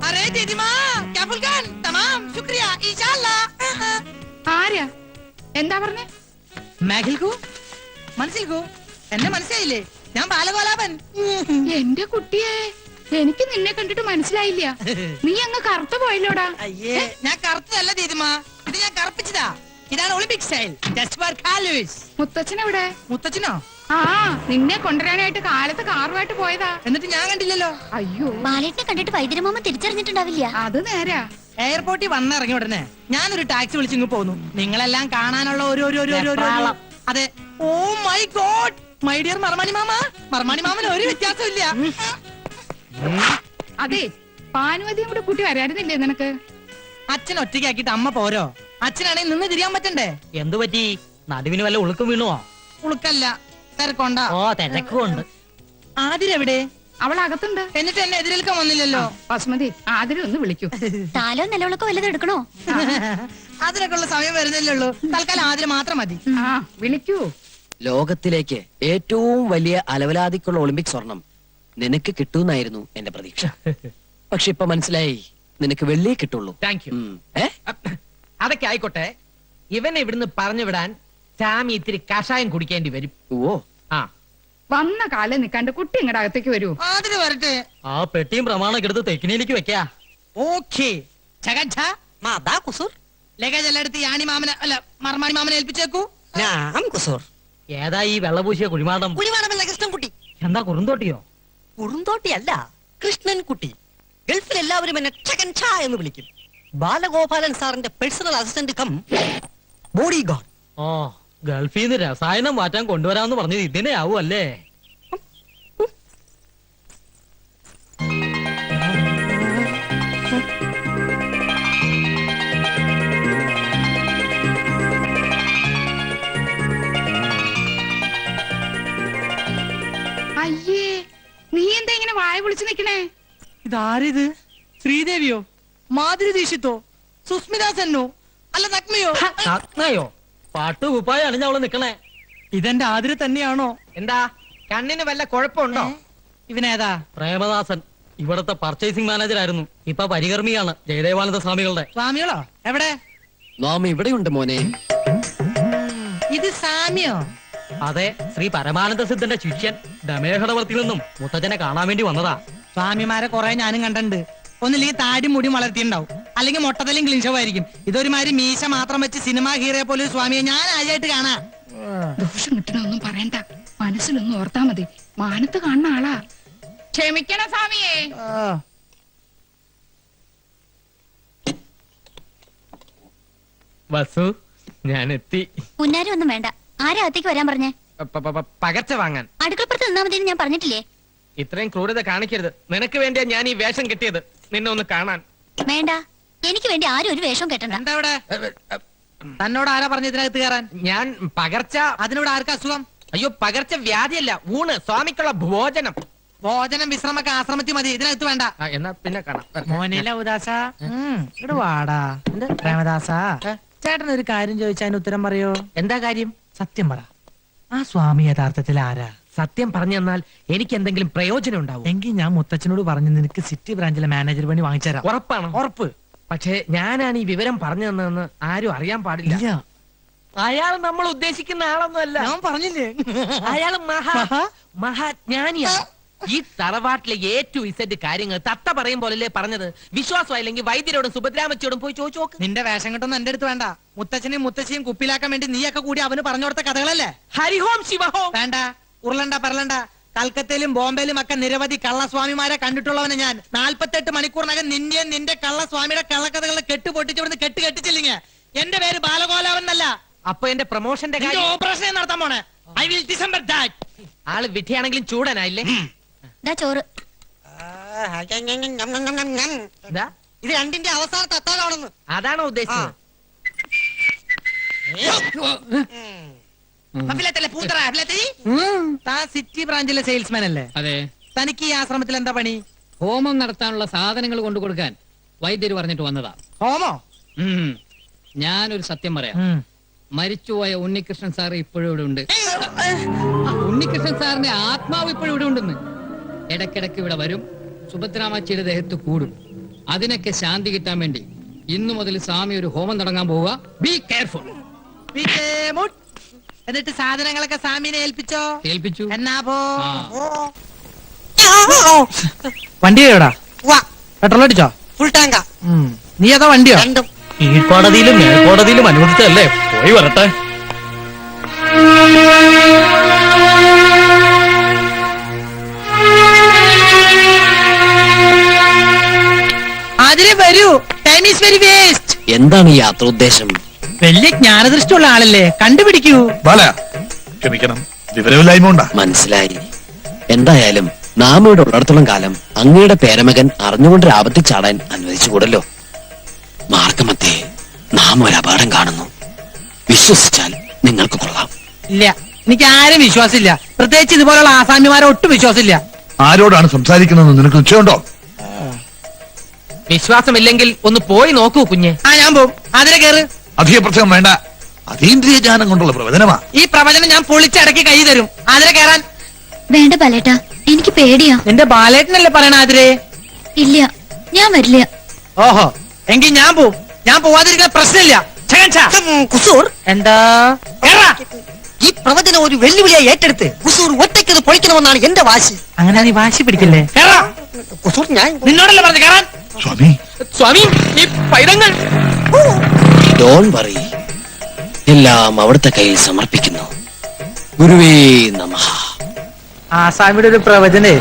अरे दीदी माँ क्या फुलकान तमाम शुक्रिया इंशाल्लाह ആരാ എന്താ പറഞ്ഞേ മേഘിൽക്കു മനസ്സിൽക്കു എന്നെ മനസ്സിലായില്ലേ ഞാൻ ബാലഗോലാപൻ എന്റെ കുട്ടിയെ എനിക്ക് നിന്നെ കണ്ടിട്ട് മനസ്സിലായില്ല നീ അങ്ങ് കറുത്തു പോയല്ലോടാ അയ്യേ ഞാൻ കറുത്തതല്ല ദീദിമാ ഇത് ഞാൻ കറുപ്പിച്ചതാ ഇതാണ് ഒളിമ്പിക് സ്റ്റൈൽ ജസ്റ്റ് ഫോർ കാലൂസ് മുത്തച്ഛൻ എവിടെ മുത്തച്ഛനോ ആ നിന്നെ കൊണ്ടുവരാനായിട്ട് കാലത്ത് കാറുമായിട്ട് പോയതാ എന്നിട്ട് ഞാൻ കണ്ടില്ലല്ലോ അയ്യോ ബാലേട്ടിനെ കണ്ടിട്ട് വൈദ്യരമാമ തിരിച്ചറിഞ്ഞിട്ടുണ്ടാവില്ല. അത് നേരാ എയർപോർട്ടിൽ വന്നിറങ്ങിയ ഉടനെ ഞാനൊരു ടാക്സി വിളിച്ചിങ്ങ് പോന്നു നിങ്ങളെല്ലാം കാണാനുള്ള അതെ oh my God my dear മർമാണി മാമന് ഒരു വ്യത്യാസമില്ല അതെ പാനുവതിയും കൂടെ കൂട്ടി വരായിരുന്നില്ലേ നിനക്ക് അച്ഛൻ ഒറ്റയ്ക്കാക്കിട്ട് അമ്മ പോരോ അച്ഛനാണെങ്കിൽ നിന്ന് തിരിയാൻ പറ്റണ്ടേ എന്തു പറ്റി നടുവിന് വല്ല ഉളുക്കും വീണുവോ ഉളുക്കല്ല തിരക്കൊണ്ട ഓ തിരക്കുണ്ട് ആതിരെവിടെ അവൾ അകത്തുണ്ട് എന്നിട്ട് എന്നെ എതിരേൽക്കാൻ വന്നില്ലല്ലോ ബസ്മതി ആതിരെ ഒന്ന് വിളിക്കൂ താലോ നിലവിളക്കോ വല്ലതും എടുക്കണോ? അതിനൊക്കെ ഉള്ള സമയം വരുന്നില്ലേ ഉള്ളൂ തൽക്കാലം ആതിര മാത്രം മതി ആ വിളിക്കൂ ലോകത്തിലേക്ക് ഏറ്റവും വലിയ അലവലാതിക്കുള്ള ഒളിമ്പിക് സ്വർണം നിനക്ക് കിട്ടൂന്നായിരുന്നു എന്റെ പ്രതീക്ഷ. പക്ഷെ ഇപ്പൊ മനസ്സിലായി നിനക്ക് വെള്ളിയേ കിട്ടുള്ളൂ. Thank you. ഏ? അതൊക്കെ ആയിക്കോട്ടെ ഇവനെ ഇവിടുന്ന് പറഞ്ഞു വിടാൻ സാമി ഇത്തിരി കഷായം കുടിക്കേണ്ടി വരും. ഓ ആ വന്ന കാലം നിക്കാണ്ട് കുട്ടി ഇങ്ങടെ അകത്തേക്ക് വരൂ. ആതിര വരട്ടെ. ആ പെട്ടിയും പ്രമാണൊക്കെ എടുത്ത് തെക്കിനിയിലേക്ക് വെക്കാ. ഓക്കേ ലഗേജ് എല്ലാം എടുത്ത് യാണി മാമനെ അല്ല മർമാണി മാമനെ ഏൽപ്പിച്ചേക്കൂ. ഏതാ ഈ വെള്ളപൂശിയ കുഴിമാടം? കൃഷ്ണൻകുട്ടി. എന്താ കുറുന്തോട്ടിയോ? കുറുന്തോട്ടിയല്ല, കൃഷ്ണൻകുട്ടി. ഗൾഫിൽ എല്ലാവരും എന്നെ ചകൻ ഛാ എന്ന് വിളിക്കും. ബാലഗോപാലൻ സാറിന്റെ personal assistant cum bodyguard. Oh ഗൾഫിൽ നിന്ന് രസായനം മാറ്റാൻ കൊണ്ടുവരാന്ന് പറഞ്ഞത് ഇതിനെ ആവും അല്ലേ? അയ്യേ നീ എന്താ ഇങ്ങനെ വായ പൊളിച്ചു നിക്കണേ? ഇതാരിത്? ശ്രീദേവിയോ, മാധുരി ദീക്ഷിത്തോ, സുസ്മിത സെന്നോ, അല്ല നഗ്മയോ? നഗ്നയോ? പാട്ടു കുപ്പായ അണിഞ്ഞ അവള് നിക്കണേ. ഇതെന്റെ ആതിര തന്നെയാണോ? എന്താ കണ്ണിന് വല്ല കുഴപ്പമുണ്ടോ? ഇവനേതാ? പ്രേമദാസൻ ഇവിടത്തെ പർച്ചേസിംഗ് മാനേജർ ആയിരുന്നു. ഇപ്പൊ പരികർമ്മിയാണ് ജയദേവാനന്ദ സ്വാമികളുടെ. സ്വാമികളോ? എവിടെ? നാം ഇവിടെയുണ്ട് മോനെ. ഇത് സാമിയോ? അതെ, ശ്രീ പരമാനന്ദ സിദ്ധന്റെ ശിഷ്യൻ ദമേഹടവർത്തിൽ നിന്നും മുത്തച്ഛനെ കാണാൻ വേണ്ടി വന്നതാ. സ്വാമിമാരെ കുറെ ഞാനും കണ്ടിട്ടുണ്ട്. ഒന്നില്ലെങ്കിൽ താടി മുടി വളർത്തിണ്ടാവും, അല്ലെങ്കിൽ മൊട്ടത്തലും ക്ലിൻഷവായിരിക്കും. ഇതൊരുമാതിരി മീശ മാത്രം വെച്ച് സിനിമ ഹീറോയെ പോലെ ഒരു സ്വാമിയെ ഞാൻ ആദ്യമായിട്ട് കാണാ. ദോഷം കിട്ടണൊന്നും പറയണ്ട, മനസ്സിലൊന്നും ഓർത്താ മതി. മാനത്ത് കാണുന്ന ആളാ. ക്ഷമിക്കണ സ്വാമിയേ. വസു, ഞാൻ എത്തി. മുന്നാരും ഒന്നും വേണ്ട. ആരാ അകത്തേക്ക് വരാൻ പറഞ്ഞേ? പകർച്ച വാങ്ങാൻ. അടുക്കളപ്പുറത്ത് നിന്നാ മതി ഞാൻ പറഞ്ഞിട്ടില്ലേ? ഇത്രയും ക്രൂരത കാണിക്കരുത്. നിനക്ക് വേണ്ടിയാ ഞാൻ ഈ വേഷം കെട്ടിയത്, നിന്നെ ഒന്ന് കാണാൻ. വേണ്ട, എനിക്ക് വേണ്ടി ആരും ഒരു വേഷം കെട്ടണ്ട. എന്താ ഇവിടെ? തന്നോട് ആരാ പറഞ്ഞ ഇതിനകത്ത് കയറാൻ? ഞാൻ പകർച്ച. അതിനോട് ആർക്കാ അസുഖം? അയ്യോ, പകർച്ച വ്യാധിയല്ല, ഊണ്, സ്വാമിക്കുള്ള ഭോജനം. ഭോജനം വിശ്രമൊക്കെ ആശ്രമത്തിൽ മതി, ഇതിനകത്ത് വേണ്ട. എന്നാ പിന്നെ കാണാം. മോനില ഉദാസ ഇവിടെ വാടാ. പ്രേമദാസ, ചേട്ടൻ ഒരു കാര്യം ചോദിച്ചാൽ ഉത്തരം പറയോ? എന്താ കാര്യം? സത്യം പറ, ആ സ്വാമി യഥാർത്ഥത്തിൽ ആരാ? സത്യം പറഞ്ഞു തന്നാൽ എനിക്ക് എന്തെങ്കിലും പ്രയോജനം ഉണ്ടാവും. എങ്കിൽ ഞാൻ മുത്തച്ഛനോട് പറഞ്ഞു നിനക്ക് സിറ്റി ബ്രാഞ്ചിലെ മാനേജർ പണി വാങ്ങിച്ചുതരാം. ഉറപ്പാണ്? ഉറപ്പ്. പക്ഷേ ഞാനാണ് ഈ വിവരം പറഞ്ഞു തന്നതെന്ന് ആരും അറിയാൻ പാടില്ല. അയാൾ നമ്മൾ ഉദ്ദേശിക്കുന്ന ആളൊന്നുമല്ല. ഞാൻ പറഞ്ഞില്ലേ, അയാൾ മഹാജ്ഞാനിയാണ്. ഈ തറവാട്ടിലെ ഏറ്റവും ഇസഡ് കാര്യങ്ങൾ തത്ത പറയും പോലല്ലേ പറഞ്ഞത്. വിശ്വാസമായില്ലെങ്കിൽ വൈദ്യരോടും സുഭദ്രാമച്ചിയോടും പോയി ചോദിച്ചു നോക്ക്. നിന്റെ വേഷം കെട്ടൊന്നും എന്റെ അടുത്ത് വേണ്ട. മുത്തച്ഛനെയും മുത്തശ്ശിയും കുപ്പിലാക്കാൻ വേണ്ടി നീയൊക്കെ കൂടി അവന് പറഞ്ഞു കൊടുത്ത കഥകളല്ലേ? ഹരിഹോം ശിവഹോം. വേണ്ട, ഉരുളണ്ട പറലണ്ട. കൽക്കത്തയിലും ബോംബെയിലും ഒക്കെ നിരവധി കള്ളസ്വാമിമാരെ കണ്ടിട്ടുള്ളവന് ഞാൻ. 48 മണിക്കൂറിനകം നിന്റെയും നിന്റെ കള്ളസ്വാമിയുടെ കള്ളക്കഥകളെ കെട്ടുപൊട്ടിച്ചിവിടുന്ന് കെട്ടിച്ചില്ലെങ്കിൽ എന്റെ പേര് ബാലഗോലാവൻ എന്നല്ല. അപ്പൊ എന്റെ പ്രൊമോഷന്റെ കാര്യം ഓപ്പറേഷൻ നടത്താൻ പോണേ. I will December that. ആള് വിധിയാണെങ്കിലും ചൂടനായില്ലേ? ചോറ്. ഇത് രണ്ടിന്റെ അവസാനത്തെ അത്താഴമാണെന്ന്. അതാണോ ഉദ്ദേശിച്ചത്? താൻ സിറ്റി ബ്രാഞ്ചിലെ സെയിൽസ്മാൻ അല്ലേ? അതെ. തനിക്ക് ഈ ആശ്രമത്തിൽ എന്താ പണി? ഹോമം നടത്താനുള്ള സാധനങ്ങൾ കൊണ്ടു കൊടുക്കാൻ വൈദ്യര് പറഞ്ഞിട്ട് വന്നതാ. ഹോമോ? ഞാനൊരു സത്യം പറയാം. ഉം. മരിച്ചുപോയ ഉണ്ണികൃഷ്ണൻ സാർ ഇപ്പോഴും ഇവിടെ ഉണ്ട്. ഉണ്ണികൃഷ്ണൻ സാറിന്റെ ആത്മാവ് ഇപ്പോഴും ഇവിടെ ഉണ്ടെന്ന്. ഇടയ്ക്കിടയ്ക്ക് ഇവിടെ വരും, സുഭദ്രാമച്ചിയുടെ ദേഹത്ത് കൂടും. അതിനൊക്കെ ശാന്തി കിട്ടാൻ വേണ്ടി ഇന്നു മുതൽ സ്വാമി ഒരു ഹോമം തുടങ്ങാൻ പോവുക. Be careful. പിന്നെ മുട്ട്. എന്നിട്ട് സാധനങ്ങളൊക്കെ സ്വാമിനെ ഏൽപ്പിച്ചോ? ഏൽപ്പിച്ചു. എന്നാ പോ. ആ. വണ്ടി എവിടാ? പെട്രോൾ അടിച്ചോ? ഫുൾ ടാങ്കാ. നീ ഏതാ വണ്ടിയോ? രണ്ടും. കീഴ്ക്കോടതിയിലും മേൽക്കോടതിയിലും അനുവദിച്ചല്ലേ, പോയി വരട്ടെ. അതിന് വരൂ. Time is very waste. എന്താണ് ഈ യാത്ര ഉദ്ദേശം? വലിയ ജ്ഞാനദൃഷ്ടിയുള്ള ആളല്ലേ, കണ്ടുപിടിക്കൂ. ബാല ക്ഷമിക്കണം, വിവരമില്ലായ്മ ഉണ്ടാ. മനസ്സിലായി. എന്തായാലും നാം ഇവിടെ ഉള്ളിടത്തോളം കാലം അങ്ങയുടെ പേരമകൻ അറിഞ്ഞുകൊണ്ട് ആപത്തിൽ ചാടാൻ അനുവദിച്ചുകൂടല്ലോ. മാർഗമധ്യേ നാം ഒരു അപകടം കാണുന്നു. വിശ്വസിച്ചാൽ നിങ്ങൾക്ക് കൊള്ളാം. ഇല്ല, എനിക്ക് ആരും വിശ്വാസമില്ല. പ്രത്യേകിച്ച് ഇതുപോലുള്ള ആസാമിമാരെ ഒട്ടും വിശ്വാസമില്ല. ആരോടാണ് സംസാരിക്കുന്നതെന്ന് നിനക്ക് നിശ്ചയമുണ്ടോ? വിശ്വാസമില്ലെങ്കിൽ ഒന്ന് പോയി നോക്കൂ കുഞ്ഞെ. ആ, ഞാൻ പോവും. അതിനെ കയറ്. അധിക പ്രസംഗം വേണ്ട. അതീന്ദ്രിയ ജ്ഞാനം കൊണ്ടുള്ള പ്രവചനമാ. ഈ പ്രവചനം ഞാൻ പൊളിച്ചടക്കി കൈ തരും. അതിനെ കയറാൻ. വേണ്ട ബാലേട്ടാ, എനിക്ക് പേടിയാ. നിന്റെ ബാലേട്ടനല്ലേ പറയണ അതിരെ? ഇല്ല, ഞാൻ വരില്ല. ഓഹോ, എങ്കിൽ ഞാൻ പോവും. ഞാൻ പോവാതിരിക്കുന്ന പ്രശ്നമില്ല. കുസൂർ, എന്താ? കേറാ. ഈ പ്രവചനം ഒരു വെല്ലുവിളിയായി ഏറ്റെടുത്ത് കുസൂർ ഒറ്റയ്ക്കത് പൊളിക്കണമെന്നാണ് എന്റെ വാശി. അങ്ങനെ നീ വാശി പിടിക്കല്ലേ? കേറാ. കുസൂർ, ഞാൻ നിന്നോടല്ലേ പറഞ്ഞു കേറാൻ? സ്വാമി, സ്വാമി, ഈ പൈതങ്ങൾ ഡോൺ വറി, എല്ലാം അവിടുത്തെ കയ്യിൽ സമർപ്പിക്കുന്നു. ഗുരുവേ നമഃ. ആസാമിയുടെ ഒരു പ്രവചനേ.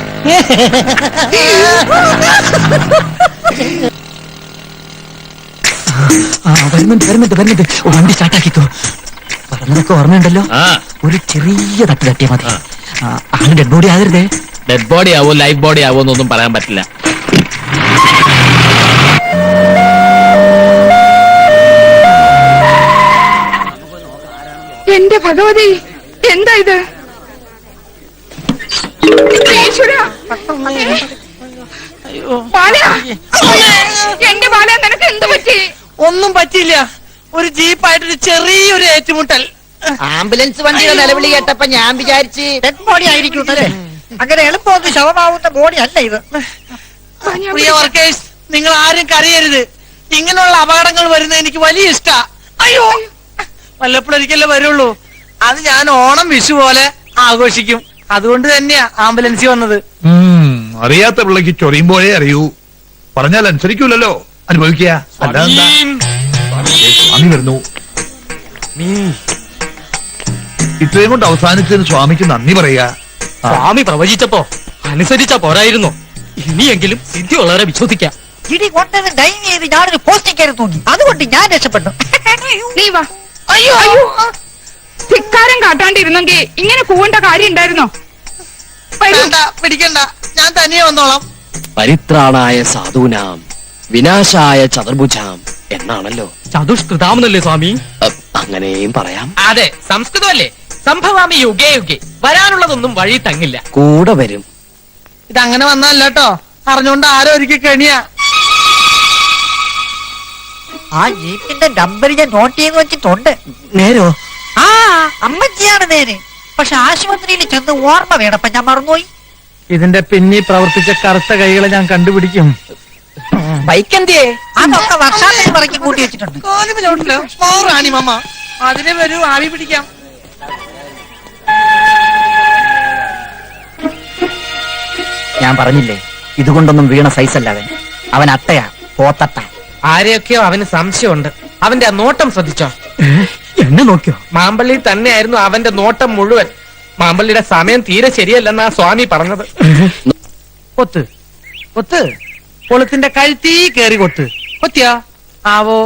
വരുന്നുണ്ട്. വണ്ടി സ്റ്റാർട്ടാക്കിക്കോ. പറഞ്ഞതൊക്കെ ഓർമ്മയുണ്ടല്ലോ. ഒരു ചെറിയ തട്ട് തട്ടിയാ മതി. അങ്ങനെ ഡെഡ് ബോഡി ആകരുതേ. ഡെഡ് ബോഡി ആവോ ലൈഫ് ബോഡി ആവോ എന്നൊന്നും പറയാൻ പറ്റില്ല. എന്റെ ഭഗവതി, എന്താ ഇത്? ഈശ്വരാ. ബാല, എന്റെ ബാല, നിനക്ക് എന്ത് പറ്റി? ഒന്നും പറ്റിയില്ല. ഒരു ജീപ്പായിട്ടൊരു ചെറിയൊരു ഏറ്റുമുട്ടൽ. ആംബുലൻസ് വണ്ടിയുടെ നിലവിളി കേട്ടപ്പോ ഞാൻ വിചാരിച്ച് ഡെഡ് ബോഡി ആയിരിക്കും അല്ലേ. അങ്ങനെ എളുപ്പമൊന്നും ശവമാവുന്ന ബോഡി അല്ല ഇത്. പ്രിയ വർക്കേഴ്സ്, നിങ്ങൾ ആരും കരയരുത്. ഇങ്ങനെയുള്ള അപകടങ്ങൾ വരുന്നത് എനിക്ക് വലിയ ഇഷ്ടാ. അയ്യോ, വല്ലപ്പോഴൊരിക്കലേ വരുള്ളൂ. അത് ഞാൻ ഓണം വിഷു പോലെ ആഘോഷിക്കും. അതുകൊണ്ട് തന്നെയാ ആംബുലൻസിൽ വന്നത്. അറിയാത്ത പിള്ളക്ക് ചൊറിയുമ്പോഴേ അറിയൂ. പറഞ്ഞാൽ അനുസരിക്കൂലല്ലോ, അനുഭവിക്കുക. അല്ലാതെന്താ? സ്വാമി വരുന്നു. ഇത്രയും കൊണ്ട് അവസാനിച്ചതിന് സ്വാമിക്ക് നന്ദി പറയാ. സ്വാമി പ്രവചിച്ചപ്പോ അനുസരിച്ച പോരായിരുന്നു. ഇനിയെങ്കിലും സിദ്ധിയുള്ളവരെ വിശ്വസിക്കാം. ഇടി കൊണ്ടത് ഡൈവ് ചെയ്ത് ഞാനൊരു പോസ്റ്റിംഗ് കയറി തൂങ്ങി. അതുകൊണ്ട് ഞാൻ രക്ഷപ്പെട്ടു. നീ വാ. അയ്യോ, ധിക്കാരം കാട്ടാണ്ടിരുന്നെങ്കിൽ ഇങ്ങനെ കൂവേണ്ട കാര്യം ഉണ്ടായിരുന്നോ? വേണ്ട, പിടിക്കണ്ട, ഞാൻ തനിയെ വന്നോളാം. പരിത്രാണായ സാധൂനാം വിനാശായ ചതുർഭുജാം എന്നാണല്ലോ. ചതുഷ്കൃതാമെന്നല്ലേ സ്വാമി? അങ്ങനെയും പറയാം. അതെ, സംസ്കൃതമല്ലേ. സംഭവാമി യുഗേ യുഗേ. വരാനുള്ളതൊന്നും വഴി തങ്ങില്ല. കൂടെ വരും. ഇതങ്ങനെ വന്നല്ല കേട്ടോ, അറിഞ്ഞോണ്ട് ആരോ ഒരിക്കൽ കെണിയാ. ആ ജീപ്പിന്റെ നമ്പർ ഞാൻ നോട്ട് ചെയ്ത് വെച്ചിട്ടുണ്ട്. നേരോ? ആ, അമ്മച്ചിയാണ് നേര്. പക്ഷെ ആശുപത്രിയിൽ ചെന്ന് ഓർമ്മ വേണപ്പ ഞാൻ മറന്നുപോയി. ഇതിന്റെ പിന്നിൽ പ്രവർത്തിച്ച കറുത്ത കൈകളെ ഞാൻ കണ്ടുപിടിക്കും. ബൈക്ക് എന്തിയേ? അതൊക്കെ വർഷാത്തിൽ പറക്കി കൂട്ടി വെച്ചിട്ടുണ്ട്. അതിനെ വരൂ, ആവി പിടിക്കാം. ഞാൻ പറഞ്ഞില്ലേ, ഇതുകൊണ്ടൊന്നും വീണ സൈസ് അല്ല അവൻ. അവൻ അട്ടയാ, പോത്തട്ട. ആരെയൊക്കെയോ അവന് സംശയമുണ്ട്. അവന്റെ ആ നോട്ടം ശ്രദ്ധിച്ചോ? എന്നെ നോക്കിയോ? മാമ്പള്ളി തന്നെയായിരുന്നു അവന്റെ നോട്ടം മുഴുവൻ. മാമ്പള്ളിയുടെ സമയം തീരെ ശരിയല്ലെന്നാ സ്വാമി പറഞ്ഞത്. കൊത്ത് കൊത്ത്, കൊളുത്തിന്റെ കഴുത്തി കേറി കൊത്ത്. കൊത്തിയാ? ആവോ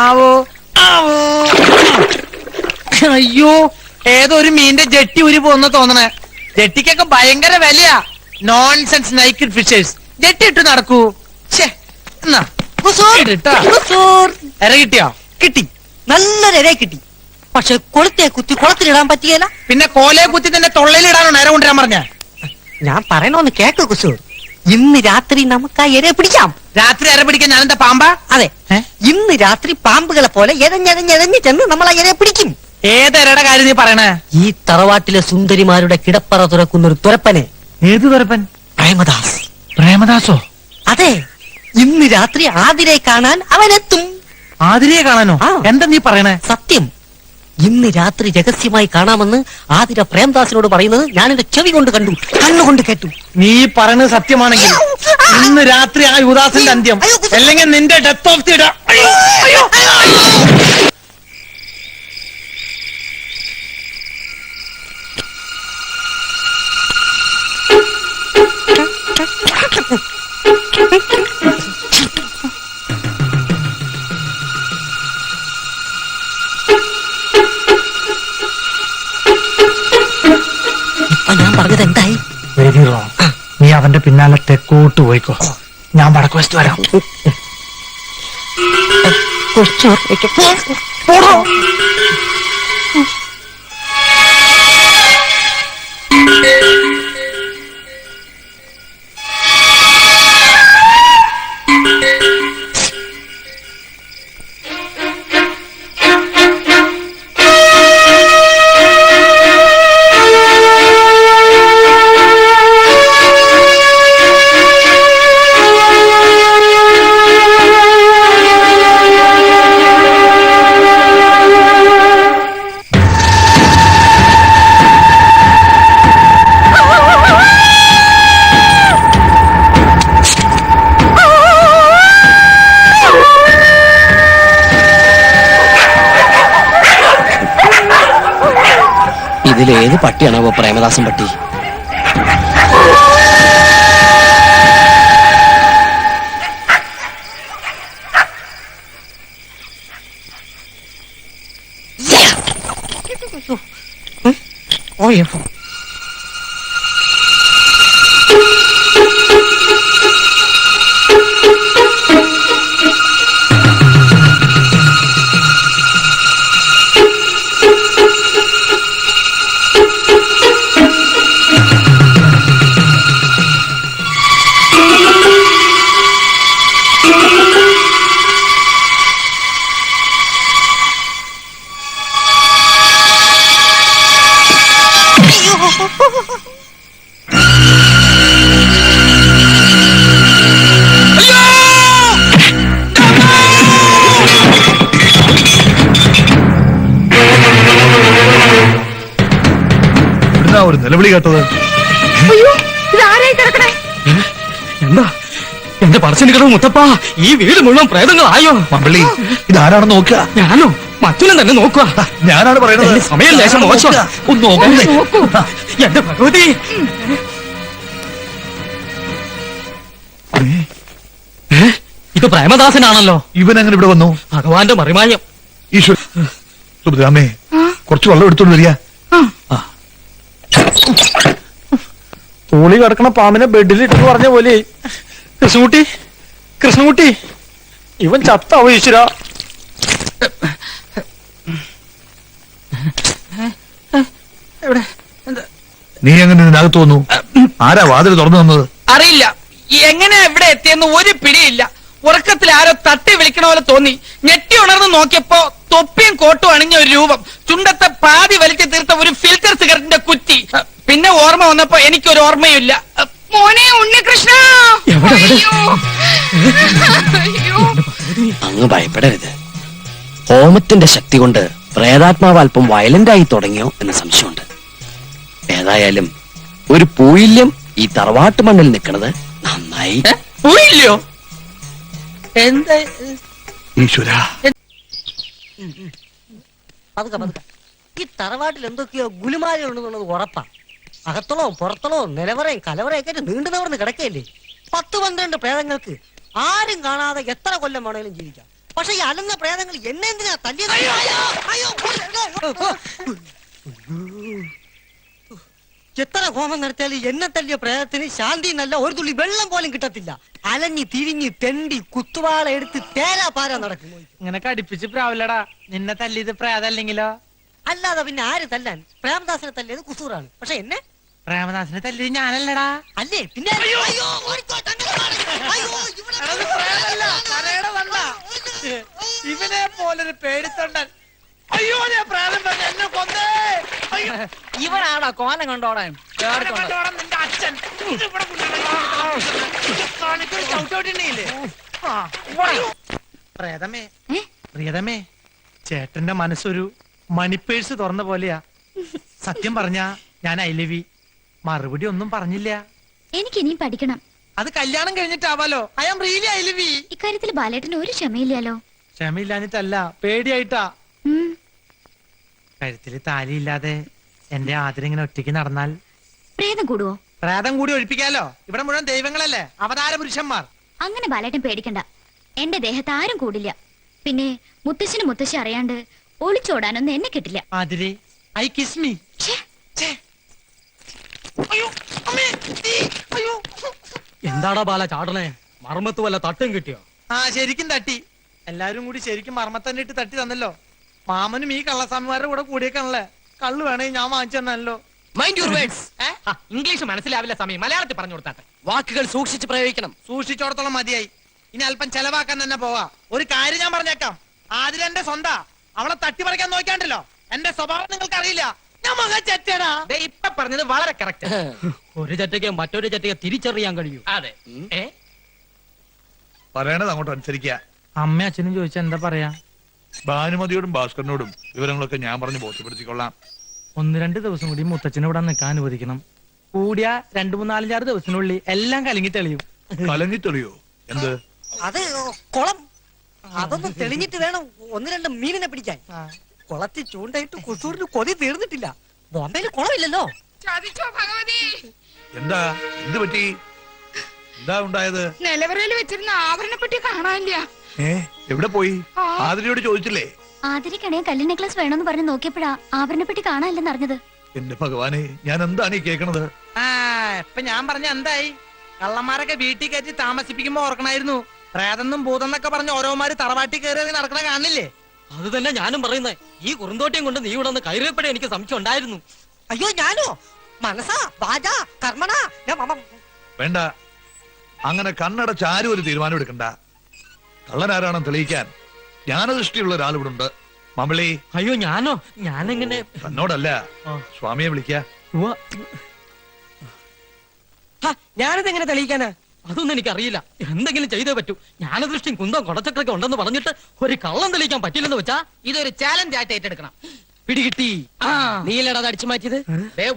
ആവോ ആവോ. അയ്യോ, ഏതോ ഒരു മീനിന്റെ ജെട്ടി ഉരി പോകുന്ന തോന്നണേ. ജെട്ടിക്കൊക്കെ ഭയങ്കര വിലയാ. Nonsense naked fishers. ജെട്ടി ഇട്ട് നടക്കൂ. എന്നാ എര കിട്ടിയോ? കിട്ടി, നല്ലൊരു കിട്ടി. പക്ഷെ കൊളുത്തെ കുത്തി കുളത്തിലിടാൻ പറ്റിയല്ല. പിന്നെ കോലയെ കുത്തി തന്നെ തൊള്ളയിലിടാനോ നേരെ കൊണ്ടുവരാൻ പറഞ്ഞ? ഞാൻ പറയണോന്ന് കേക്ക് കുസു. ഇന്ന് രാത്രി നമുക്ക് ആ ഇരയെ പിടിക്കാം. രാത്രി അര പിടിക്കാൻ ഞാനെന്താ പാമ്പാ? അതെ, ഇന്ന് രാത്രി പാമ്പുകളെ പോലെ എഴഞ്ഞെഴഞ്ഞെഴഞ്ഞ് ചെന്ന് നമ്മൾ ആ ഇരയെ പിടിക്കും. ഏതരയുടെ കാര്യം നീ പറയണേ? ഈ തറവാട്ടിലെ സുന്ദരിമാരുടെ കിടപ്പറ തുറക്കുന്ന ഒരു തുരപ്പനെ. ഏത് തുറപ്പൻ? പ്രേമദാസ്. പ്രേമദാസോ? അതെ, ഇന്ന് രാത്രി ആതിരെ കാണാൻ അവനെത്തും. ആതിരയെ കാണാനോ? ആ. എന്താ നീ പറയണേ? സത്യം, ഇന്ന് രാത്രി രഹസ്യമായി കാണാമെന്ന് ആതിര പ്രേംദാസിനോട് പറയുന്നത് ഞാൻ എന്റെ ചെവി കൊണ്ട് കണ്ടു, കണ്ണുകൊണ്ട് കേട്ടു. നീ പറയുന്നത് സത്യമാണെങ്കിൽ ഇന്ന് രാത്രി ആ യുദാസിന്റെ അന്ത്യം, അല്ലെങ്കിൽ നിന്റെ ഡെത്ത് ഓഫ് ദി ഇപ്പൊ ഞാൻ പറഞ്ഞത് എന്തായി? Very wrong. നീ അവന്റെ പിന്നാലെ തെക്കോട്ട് പോയിക്കോ, ഞാൻ വടക്ക് വശത്ത് വരാം. ഇതിലേത് പട്ടിയാണോ പ്രേമദാസൻ പട്ടി? ഇവിടുന്നാ ഒരു നിലവിളി കേട്ടത്. അയ്യോ, ഇതാരായി കിടക്കണേ? എന്താ എന്റെ പറശ്ശിനി കിടവ് മുത്തപ്പ, ഈ വീട് മുഴുവൻ പ്രേതങ്ങളായോ? മമ്പള്ളി, ഇതാരാണെന്ന് നോക്കുക. ഞാനോ? മറ്റുള്ള തന്നെ നോക്കുക. ഞാനാണ് പറയുന്നത്. സമയം ലേശം മോശം. ഒന്ന് നോക്കണ്ടേ? എന്റെ ഭഗവതി, ഇത് പ്രേമദാസനാണല്ലോ. ഇവൻ എങ്ങനെ ഇവിടെ വന്നു? ഭഗവാന്റെ മറിമായം. ഈശ്വര, സുഭദ്രാമേ, കുറച്ച് വെള്ളം എടുത്തോണ്ട് വരിക. തൂളി കിടക്കണ പാമ്പിനെ ബെഡിലിട്ടെന്ന് പറഞ്ഞ പോലെ. കൃഷ്ണകുട്ടി, കൃഷ്ണകുട്ടി, ഇവൻ ചത്താവോ ഈശ്വര? നീ എങ്ങനെ ഇതിനകത്ത് വന്നു? ആരാ വാതിൽ തുറന്നു തന്നത്? അറിയില്ല, എങ്ങനെ എവിടെ എത്തിയെന്ന് ഒരു പിടിയില്ല. ഉറക്കത്തിൽ ആരോ തട്ടി വിളിക്കണ പോലെ തോന്നി. ഞെട്ടി ഉണർന്ന് നോക്കിയപ്പോ തൊപ്പിയും കോട്ടും അണിഞ്ഞ ഒരു രൂപം, ചുണ്ടത്തെ പാതി വലിച്ചു തീർത്ത ഒരു ഫിൽറ്റർ സിഗരറ്റിന്റെ കുറ്റി. പിന്നെ ഓർമ്മ വന്നപ്പോ എനിക്കൊരു ഓർമ്മയില്ല. മോനെ ഉണ്ണികൃഷ്ണ! അയ്യോ. അയ്യോ. അങ്ങ് ഭയപ്പെടരുത്. ഹോമത്തിന്റെ ശക്തി കൊണ്ട് പ്രേതാത്മാവ് അല്പം വയലന്റായി തുടങ്ങിയോ എന്ന സംശയമുണ്ട്. ഏതായാലും ഒരു പൂയില്യം ഈ തറവാട്ട് മണ്ണിൽ നിൽക്കുന്നത് നന്നായി. പോയില്ലയോ? എന്താ ഈശ്വര, പതുക്കെ പതുക്കെ. ഈ തറവാട്ടിൽ എന്തൊക്കെയോ ഗുലുമാലുണ്ടെന്നുള്ളത് ഉറപ്പാ. അകത്തളവും പുറത്തളവും നിലവറയും കലവറയും ഒക്കെ നീണ്ടു നിവർന്ന് കിടക്കയില്ലേ. 10-12 പ്രേതങ്ങൾക്ക് ആരും കാണാതെ എത്ര കൊല്ലം വേണേലും ജീവിക്കാം. പക്ഷെ ഈ അലങ്ങ പ്രേതങ്ങൾ എന്നെ എന്തിനാ തല്ലിയത്? എത്ര ഹോമം നടത്തിയാലും എന്നെ തല്ലിയ പ്രേതത്തിന് ശാന്തി നല്ല ഒരു തുള്ളി വെള്ളം പോലും കിട്ടത്തില്ല. അലഞ്ഞി തിരിഞ്ഞ് തെണ്ടി കുത്തുവാള എടുത്ത് തേരാ പാരാ നടക്കും. ഇങ്ങനെ കടിപ്പിച്ച് പ്രാവില്ലടാ. നിന്നെ തല്ലിയത് പ്രേതല്ലെങ്കിലോ? അല്ലാതെ പിന്നെ ആര് തല്ലാൻ? പ്രേമദാസനെ തല്ലിയത് കുസൂറാണ്. പക്ഷെ എന്നെ പ്രേമദാസിനെ തല്ലി ഞാനല്ലടാ. അല്ലേ പിന്നെ ഓടിക്കോ, തന്നെ കാണും. അയ്യോ, ഇവിടെ അത് പ്രേമല്ല, കരയുടെ തണ്ട. ഇവനെ പോലൊരു പേടിത്തൊണ്ടൻ. അയ്യോ ഞാൻ പ്രായം പറഞ്ഞ എന്നെ കൊന്നേ. അയ്യോ, ഇവനാടാ കോലം കണ്ടോടാൻ അവനെ കണ്ടോടാ നിന്റെ അച്ഛൻ. ഇത് ഇവിടെ കാണിക്കൊരു ചവിട്ടോട്ടിണ്ടേ. പ്രേതമേ, ഏ? പ്രിയതമേ, ചേട്ടന്റെ മനസ്സൊരു മണിപ്പേഴ്സ് തുറന്ന പോലെയാ. സത്യം പറഞ്ഞ ഞാൻ ഐ ലവ് യു. മറുപടി ഒന്നും പറഞ്ഞില്ല. എനിക്ക് ഇനിയും പഠിക്കണം. അത് കല്യാണം കഴിഞ്ഞിട്ടാവാലോ. I am really I love you. ഇക്കാര്യത്തിൽ ബാലേട്ടന് ഒരു ക്ഷമയില്ലാലോ. ക്ഷമയില്ലാഞ്ഞിട്ടല്ല, പേടിയായിട്ടാ. ഉം. കഴുത്തില് താലിയില്ലാതെ എന്റെ ആദരം ഇങ്ങനെ ഒറ്റയ്ക്ക് നടന്നാൽ പ്രേതം കൂടുവോ? പ്രേതം കൂടി ഒഴിപ്പിക്കാലോ. ഇവിടെ മുഴുവൻ ദൈവങ്ങളല്ലേ, അവതാര പുരുഷന്മാർ. അങ്ങനെ ബാലേട്ടൻ പേടിക്കണ്ട. എന്റെ ദേഹത്ത് ആരും കൂടില്ല. പിന്നെ മുത്തശ്ശനും മുത്തശ്ശി അറിയാണ്ട് ഒളിച്ചോടാനൊന്നും എന്നെ കിട്ടില്ല. ആതിരെ, ഐ കിസ് മീ. ഛേ, അയ്യോ അമ്മേ, തീ, അയ്യോ. എന്താടാ ബാല ചാടണേ? മർമ്മത്ത് വല്ല തട്ടും കിട്ടിയോ? ആ ശരിക്കും തട്ടി. എല്ലാരും കൂടി ശരിക്കും മർമ്മത്തന്നെ ഇട്ട് തട്ടി തന്നല്ലോ. മാമനും ഈ കള്ളസ്വാമിമാരുടെ കൂടെ കൂടിയേക്കാണല്ലേ. കള്ളു വേണേ ഞാൻ വാങ്ങിച്ചു തന്നല്ലോ. Mind your words. ഇംഗ്ലീഷ് മനസ്സിലാവില്ല സമയം, മലയാളത്തിൽ പറഞ്ഞു കൊടുത്താട്ടെ. വാക്കുകൾ സൂക്ഷിച്ച് പ്രയോഗിക്കണം. സൂക്ഷിച്ചോടത്തോളം മതിയായി. ഇനി അല്പം ചെലവാക്കാൻ തന്നെ പോവാ. ഒരു കാര്യം ഞാൻ പറഞ്ഞേക്കാം. ആതിര എന്റെ സ്വന്താ. അവളെ തട്ടിപ്പറിക്കാൻ നോക്കിയാണ്ടല്ലോ. എന്റെ സ്വഭാവം നിങ്ങൾക്ക് അറിയില്ല. ഞാൻ മക ചെറ്റടാ. ദേ ഇപ്പൊ പറഞ്ഞത് വളരെ കറക്റ്റ്. ഒരു ചറ്റയ്ക്ക് മറ്റൊരു ചറ്റയ്ക്ക് തിരിച്ചറിയാൻ കഴിയൂ. അതെ. പറയണത് അങ്ങോട്ട് അനുസരിക്കുക. അമ്മ അച്ഛനും ചോദിച്ചാ എന്താ പറയാ? ഭാനുമതിയോടും ഭാസ്കരനോടും വിവരങ്ങളൊക്കെ ഞാൻ പറഞ്ഞ് ബോധ്യപ്പെടുത്തിക്കൊള്ളാം. 1-2 ദിവസം കൂടി മുത്തച്ഛനെ ഇവിടെ നിൽക്കാൻ അനുവദിക്കണം. കൂടിയ 2-3-4-6 ദിവസത്തിനുള്ളിൽ എല്ലാം കലങ്ങി തെളിയും. കലങ്ങി തെളിയോ? എന്ത്? അത് കുളം. അതൊന്നും തെളിഞ്ഞിട്ട് വേണം 1-2 മീനിനെ പിടിക്കാൻ. കുളത്തിൽ ചൂണ്ടായിട്ട് കുസൂറിന് കൊതി തീർന്നിട്ടില്ല. ബോംബെയിൽ കുളമില്ലല്ലോ. ചതിച്ചോ ഭഗവതി? എന്താ? എന്ത് പറ്റി? എന്താ ഉണ്ടായത്? നിലവറയിൽ വെച്ചിരുന്ന ആഭരണപ്പെട്ടി കാണാനില്ല. എവിടെ പോയി? ആതിരയോട് ചോദിച്ചില്ലേ? ആതിരക്കണേ കല്ല് നെക്ലസ് വേണമെന്ന് പറഞ്ഞ് നോക്കിയപ്പോഴാ ആഭരണപ്പെട്ടി കാണാനില്ലെന്ന് അറിഞ്ഞത്. എന്റെ ഭഗവാനെ, ഞാൻ എന്താണ് ഈ കേൾക്കണത്? ഇപ്പൊ ഞാൻ പറഞ്ഞ എന്തായി? കള്ളന്മാരൊക്കെ വീട്ടിൽ കയറ്റി താമസിപ്പിക്കുമ്പോ ഓർക്കണായിരുന്നു. പ്രേതെന്നും ഭൂതെന്നൊക്കെ പറഞ്ഞ് ഓരോമാര് തറവാട്ടി കയറി നടക്കണ കാണില്ലേ? അത് തന്നെ ഞാനും പറയുന്നത്. ഈ കുറുന്തോട്ടിയും കൊണ്ട് നീ ഇവിടെ കയറിയപ്പോഴേ എനിക്ക് സംശയം ഉണ്ടായിരുന്നു. അയ്യോ ഞാനോ? മനസ്സാ വാചാ കർമ്മണാ. വേണ്ട, അങ്ങനെ കണ്ണടച്ച് ആരും ഒരു തീരുമാനം എടുക്കണ്ട. കള്ളനാരാണെന്ന് തെളിയിക്കാൻ ജ്ഞാനദൃഷ്ടിയുള്ള ഒരാൾ ഇവിടെ ഉണ്ട്. മമ്പളി. അയ്യോ ഞാനോ? ഞാനെങ്ങനെ? തന്നോടല്ല, സ്വാമിയെ വിളിക്ക. ഞാനത് എങ്ങനെ തെളിയിക്കാനാ? അതൊന്നും എനിക്കറിയില്ല. എന്തെങ്കിലും ചെയ്തേ പറ്റൂ. ജ്ഞാനദൃഷ്ടിയും കുന്തം കൊടച്ചക്രൊക്കെ ഉണ്ടെന്ന് പറഞ്ഞിട്ട് ഒരു കള്ളം തെളിയിക്കാൻ പറ്റില്ലെന്ന് വെച്ചാ ഇതൊരു ചാലഞ്ച് ആയിട്ട് ഏറ്റെടുക്കണം. പിടികിട്ടി. നീലടാ അത് അടിച്ചു മാറ്റിയത്.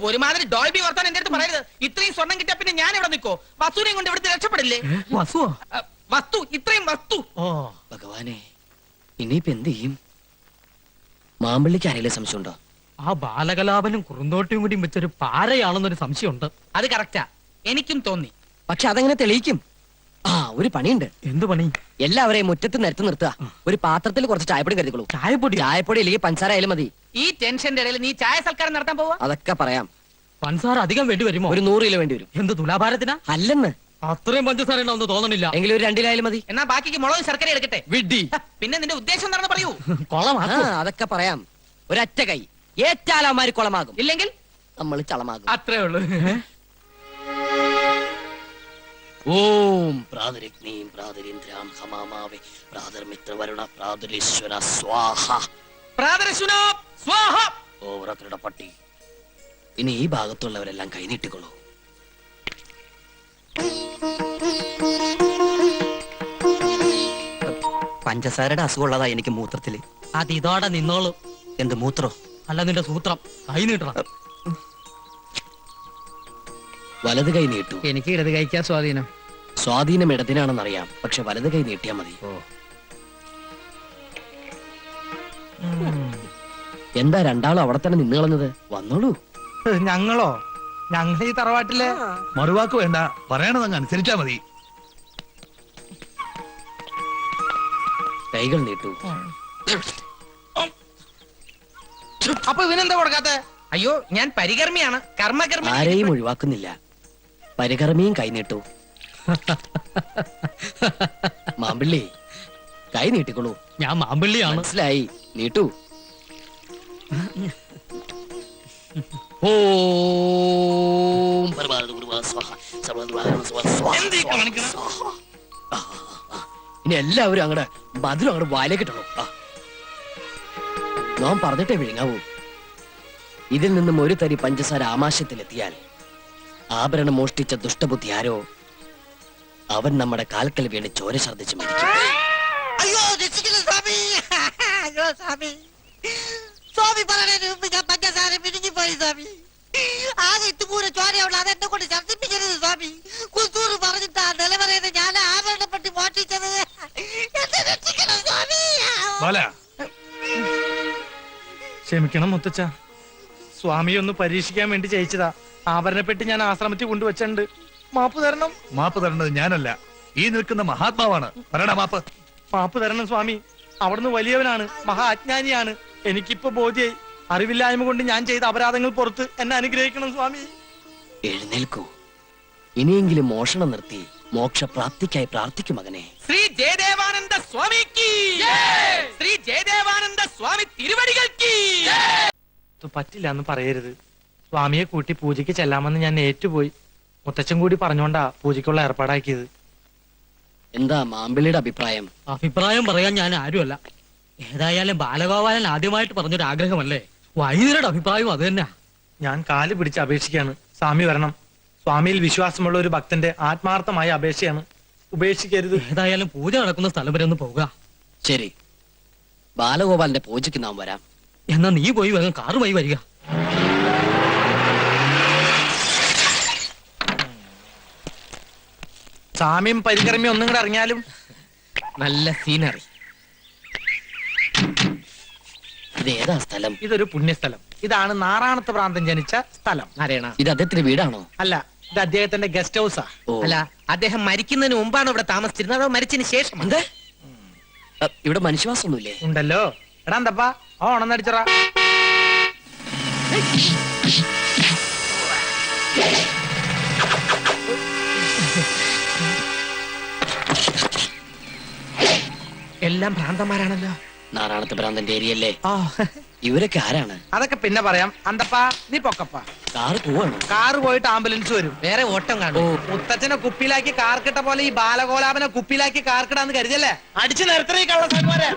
ഒരുമാതിരി ഡോൾബി വർത്താൻ എന്റെ അടുത്ത് പറയരുത്. ഇത്രയും സ്വർണം കിട്ടിയ പിന്നെ ഞാൻ ഇവിടെ നിൽക്കോ? വസ്തുവിനെയും കൊണ്ട് ഇവിടുത്തെ രക്ഷപ്പെടില്ലേ? വസുവോ? വസ്തു, ഇത്രയും വസ്തു. ഓ ഭഗവാനെ, ഇനിയിപ്പോ എന്ത് ചെയ്യും? മാമ്പള്ളിക്ക് ആരെങ്കിലും സംശയമുണ്ടോ? ആ ബാലകലാപനും കുറുന്തോട്ടിയും കൂടി വെച്ചൊരു പാരയാണെന്നൊരു സംശയമുണ്ട്. അത് കറക്റ്റാ, എനിക്കും തോന്നി. പക്ഷെ അതെങ്ങനെ തെളിയിക്കും? ഒരു പണിയുണ്ട്. എന്ത് പണി? എല്ലാവരെയും മുറ്റത്ത് നിരത്തി നിർത്തുക. ഒരു പാത്രത്തിൽ കുറച്ച് ചായപ്പൊടി കരുതിക്കോളൂ. ചായപ്പൊടി? ചായപ്പൊടി അല്ലെങ്കിൽ പഞ്ചസാര ആയാലും മതി. ഈ ടെൻഷന്റെ ഇടയിൽ നീ ചായ സൽക്കാരം നടത്താൻ പോവാ? അതൊക്കെ പറയാം. പഞ്ചസാര അധികം വേണ്ടി വരുമോ? ഒരു 100 കിലോ വേണ്ടി വരും. എന്ത് തുലാഭാരത്തിനാ? അല്ലെന്ന്. അത്രയും പഞ്ചസാര ഉണ്ടാവുന്ന തോന്നണില്ല. എങ്കിലും ഒരു 2 കിലോ ആയാലും മതി. എന്നാ ബാക്കിക്ക് മുളകും ശർക്കര എടുക്കട്ടെ. വിഡ്ഢി. പിന്നെ നിന്റെ ഉദ്ദേശം എന്താണെന്ന് പറയൂ. കൊളമാക്കോ? അതൊക്കെ പറയാം. ഒരൊറ്റ കൈ ഏറ്റാലമാര് കുളമാകും, ഇല്ലെങ്കിൽ നമ്മൾ ചളമാകും. അത്രേ ഉള്ളൂ. ഓം പ്രാതരഗ്നീം പ്രാതരീന്ദ്രാം ഹമാമാവേ പ്രാതർമിത്രവരുണ പ്രാതരീശ്വര സ്വാഹ. പ്രാതരശുനോ സ്വാഹ. ഓവറത്തിരുടെ പട്ടി. ഇനി ഈ ഭാഗത്തുള്ളവരെല്ലാം കൈനീട്ടിക്കൊള്ളൂ. പഞ്ചസാരയുടെ അസുഖമുള്ളതാ എനിക്ക് മൂത്രത്തില്. അത് ഇതോടെ നിന്നോളൂ. എന്ത് മൂത്രോ? അല്ല നിന്റെ സൂത്രം. കൈ നീട്ടണം. വലത് കൈ നീട്ടു. എനിക്ക് ഇടത് കഴിക്കാൻ സ്വാധീനം. സ്വാധീനം ഇടതിനാണെന്നറിയാം, പക്ഷെ വലത് കൈ നീട്ടിയാ മതി. എന്താ രണ്ടാളും അവിടെ തന്നെ നിന്ന് കളഞ്ഞത്? വന്നോളൂ. ഞങ്ങളോ? ഞങ്ങൾ ഈ തറവാട്ടിലെ മറുവാക്ക് വേണ്ട, പറയണത് അങ്ങ് അനുസരിച്ചാ മതി. കൈകൾ നീട്ടു. അപ്പൊ ഇവനെന്താ കൊടുക്കാത്ത? അയ്യോ, ഞാൻ പരികർമ്മിയാണ്, കർമ്മകർമ്മി. ആരെയും ഒഴിവാക്കുന്നില്ല. പരികർമ്മിയും കൈ നീട്ടു. മാമ്പിള്ളി, കൈ നീട്ടിക്കൊള്ളൂ. ഞാൻ മാമ്പിള്ളിയാണ്. മനസ്സിലായി, നീട്ടു. ഓം പരമാനന്ദ ഗുരുവാ സ്വാഹ, സർവ്വധർമ്മാണ സ്വാഹ, സ്വാഹ, എന്തീ സ്വാഹ, കാണിക്കണെ? സ്വാഹ. ഇനി എല്ലാവരും അങ്ങടെ മധുരം അങ്ങോട്ട് വായിലേക്ക് ഇട്ടണം. നാം പറഞ്ഞിട്ടേ വിഴുങ്ങാവൂ. ഇതിൽ നിന്നും ഒരു തരി പഞ്ചസാര ആമാശയത്തിലെത്തിയാൽ ആഭരണം മോഷ്ടിച്ച ദുഷ്ടബുദ്ധി ആരോ അവൻ നമ്മുടെ കാൽക്കൽ വീണ് ചോര ഛർദ്ദിച്ച് മരിക്കും. അയ്യോ രക്ഷിക്കണം സ്വാമി. അയ്യോ സ്വാമി, സ്വാമി പറയുന്നതിന് മുമ്പ് ഞാൻ പഞ്ചസാര പിരിഞ്ഞുപോയി സ്വാമി. ആകെ ഇട്ടുകൂടെ ചോരയുള്ള അതെന്നെ കൊണ്ട് ഛർദ്ദിപ്പിക്കരുത് സ്വാമി. കുസൂറ് പറഞ്ഞിട്ടാ നിലവറയുന്നത് ഞാൻ ആഭരണപ്പെട്ട് മോഷ്ടിച്ചത്. എന്നെ രക്ഷിക്കണം സ്വാമി. ബാല, ക്ഷമിക്കണം മുത്തച്ഛ, സ്വാമി ഒന്ന് പരീക്ഷിക്കാൻ വേണ്ടി ചെയ്യിച്ചതാ. ആഭരണപ്പെട്ട് ഞാൻ ആശ്രമത്തിൽ കൊണ്ടുവച്ചിട്ടുണ്ട്. മാപ്പ് തരണം. മാപ്പ് തരേണ്ടത് ഞാനല്ല, ഈ നിൽക്കുന്ന മഹാത്മാവാണ്. പറയണ മാപ്പ്. മാപ്പ് തരണം സ്വാമി. അവിടുന്ന് വലിയവനാണ്, മഹാ അജ്ഞാനിയാണ്. എനിക്കിപ്പോ ബോധ്യായി. അറിവില്ലായ്മ കൊണ്ട് ഞാൻ ചെയ്ത അപരാധങ്ങൾ പുറത്ത് എന്നെ അനുഗ്രഹിക്കണം സ്വാമി. എഴുന്നേൽക്കൂ. ഇനിയെങ്കിലും മോഷണം നിർത്തി മോക്ഷപ്രാപ്തിക്കായി പ്രാർത്ഥിക്കും മകനെ. ശ്രീ ജയദേവാനന്ദ സ്വാമിക്ക്, ശ്രീ ജയദേവാനന്ദ സ്വാമി തിരുവടികൾക്ക്. പറ്റില്ല എന്ന് പറയരുത്. സ്വാമിയെ കൂട്ടി പൂജയ്ക്ക് ചെല്ലാമെന്ന് ഞാൻ ഏറ്റുപോയി. മുത്തച്ഛൻ കൂടി പറഞ്ഞോണ്ടാ പൂജയ്ക്കുള്ള ഏർപ്പാടാക്കിയത്. എന്താ മാമ്പിളിയുടെ അഭിപ്രായം? അഭിപ്രായം പറയാൻ ഞാൻ ആരുമല്ല. ഏതായാലും ബാലഗോപാലൻ ആദ്യമായിട്ട് പറഞ്ഞൊരു ആഗ്രഹമല്ലേ. വൈദ്യരുടെ അഭിപ്രായം അത് തന്നെ. ഞാൻ കാല് പിടിച്ച് അപേക്ഷിക്കാണ്, സ്വാമി വരണം. സ്വാമിയിൽ വിശ്വാസമുള്ള ഒരു ഭക്തന്റെ ആത്മാർത്ഥമായ അപേക്ഷയാണ്. ഉപേക്ഷിക്കരുത്. ഏതായാലും പൂജ നടക്കുന്ന സ്ഥലം വരെ ഒന്ന് പോവുക. ശരി, ബാലഗോപാലിന്റെ പൂജയ്ക്ക് നാം വരാം. എന്നാ നീ പോയി വേഗം കാറുമായി വരിക. സാമ്യം പരികർമ്മ്യം ഒന്നും കൂടെ അറിഞ്ഞാലും. നല്ല സീനറി. ഇത് ഏതാ സ്ഥലം? ഇതൊരു പുണ്യസ്ഥലം. ഇതാണ് നാറാണത്ത് പ്രാന്തൻ ജനിച്ച സ്ഥലം. നാരായണ, ഇത് അദ്ദേഹത്തിന്റെ വീടാണോ? അല്ല, ഇത് അദ്ദേഹത്തിന്റെ ഗസ്റ്റ് ഹൗസാ. ഓ. അല്ല, അദ്ദേഹം മരിക്കുന്നതിന് മുമ്പാണ് ഇവിടെ താമസിച്ചിരുന്നത്, അതോ മരിച്ചതിന് ശേഷം? എന്ത്? ഇവിടെ മനുഷ്യവാസമൊന്നുമില്ലേ? ഉണ്ടല്ലോ. എടാ എന്തപ്പാ ഓണം നടിച്ചറ. എല്ലാം ഭ്രാന്തന്മാരാണല്ലോ. നാറാണത്ത് ഭ്രാന്തന്റെ ഏരിയല്ലേ? ആ, ഇവരൊക്കെ ആരാണ്? അതൊക്കെ പിന്നെ പറയാം. അന്തപ്പാ നീ പൊക്കപ്പാ. കാറ് പോവാണോ? കാറ് പോയിട്ട് ആംബുലൻസ് വരും. വേറെ ഓട്ടം കാണും. മുത്തച്ഛനെ കുപ്പിയിലാക്കി കാർക്കിട്ട പോലെ ഈ ബാലഗോലാപനെ കുപ്പിയിലാക്കി കാർക്കിടാന്ന് കരുതല്ലേ? അടിച്ചു നിർത്തണേ കള്ളന്മാരെ.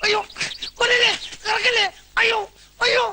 അയ്യോ കൊല്ലല്ലേ, കറക്കല്ലേ. അയ്യോ അയ്യോ.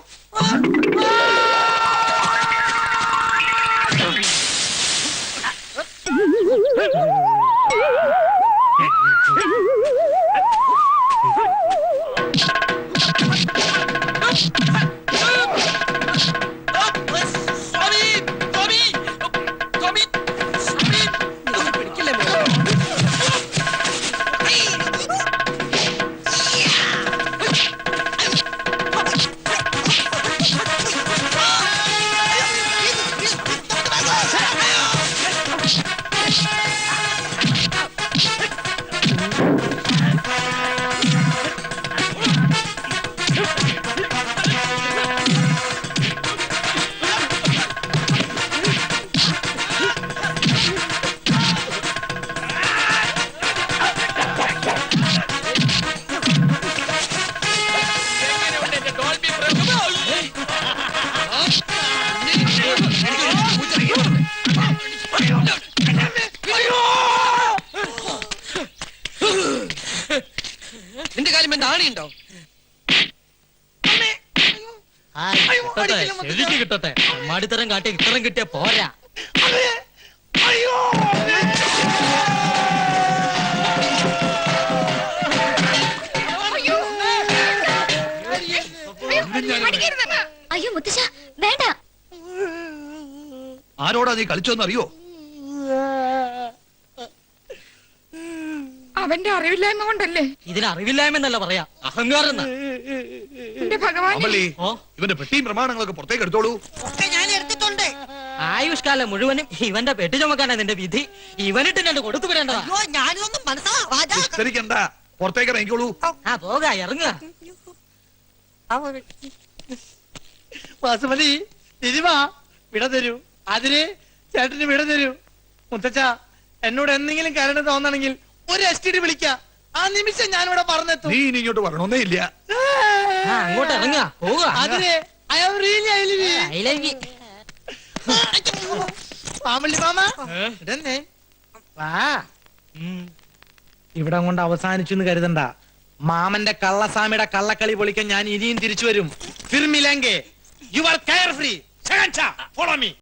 നിന്റെ കാര്യം എന്താ ആണിയുണ്ടോ? കിട്ടട്ടെ, മാടിത്തരം കാട്ടി ഇത്തരം കിട്ടിയ പോരാ. ആരോടാ നീ കളിച്ചോന്ന് അറിയോ? അവന്റെ അറിവില്ലായ്മ കൊണ്ടല്ലേ? ഇതിന് അറിവില്ലായ്മെന്നല്ല പറയാ, അഹങ്കാരം എന്നാ. എന്റെ ഭഗവാൻ, അമലി, ഓ. ഇവന്റെ പെട്ടിയും പ്രമാണങ്ങളൊക്കെ പുറത്തേക്ക് എടുത്തോളൂ. ഞാൻ എടുത്തിട്ടുണ്ട്. ആയുഷ്കാലം മുഴുവനും ഇവന്റെ പെട്ടി ചുമക്കാനാ നിന്റെ വിധി. ഇവനിട്ട് രണ്ട് കൊടുത്തു വിടേണ്ടതാ. അയ്യോ, ഞാനിതൊന്നും മനസ്സിലാവാ. വിസ്തരിക്കണ്ട, പുറത്തേക്ക് ഇറങ്ങിക്കോളൂ. ആ പോക, ഇറങ്ങുക. വാസുമതി, തിരുവാ വിട തരൂ. അതിന് ചേട്ടന് വിട തരൂ. മുത്തച്ഛ, എന്നോട് എന്തെങ്കിലും കരുണ തോന്നണെങ്കിൽ ഒരു STD വിളിക്ക. ആ നിമിഷം ഞാനിവിടെ പറഞ്ഞെത്തും. നീ ഇനി ഇങ്ങോട്ട് വരണോന്നേ ഇല്ല. ആ, അങ്ങോട്ട് ഇറങ്ങുക, പോവുക. അതിന് I am really I love you. I love you. മാമല്ലി മാമ, ഇതെന്നെ വാ. ഇവിടെ കൊണ്ട് അവസാനിച്ചു എന്ന് കരുതണ്ട. മാമന്റെ കള്ളസ്വാമിയുടെ കള്ളക്കളി പൊളിക്കാൻ ഞാൻ ഇനിയും തിരിച്ചു വരും. ഫിർ മിലേംഗെ. You are carefree. Shagancha, follow me.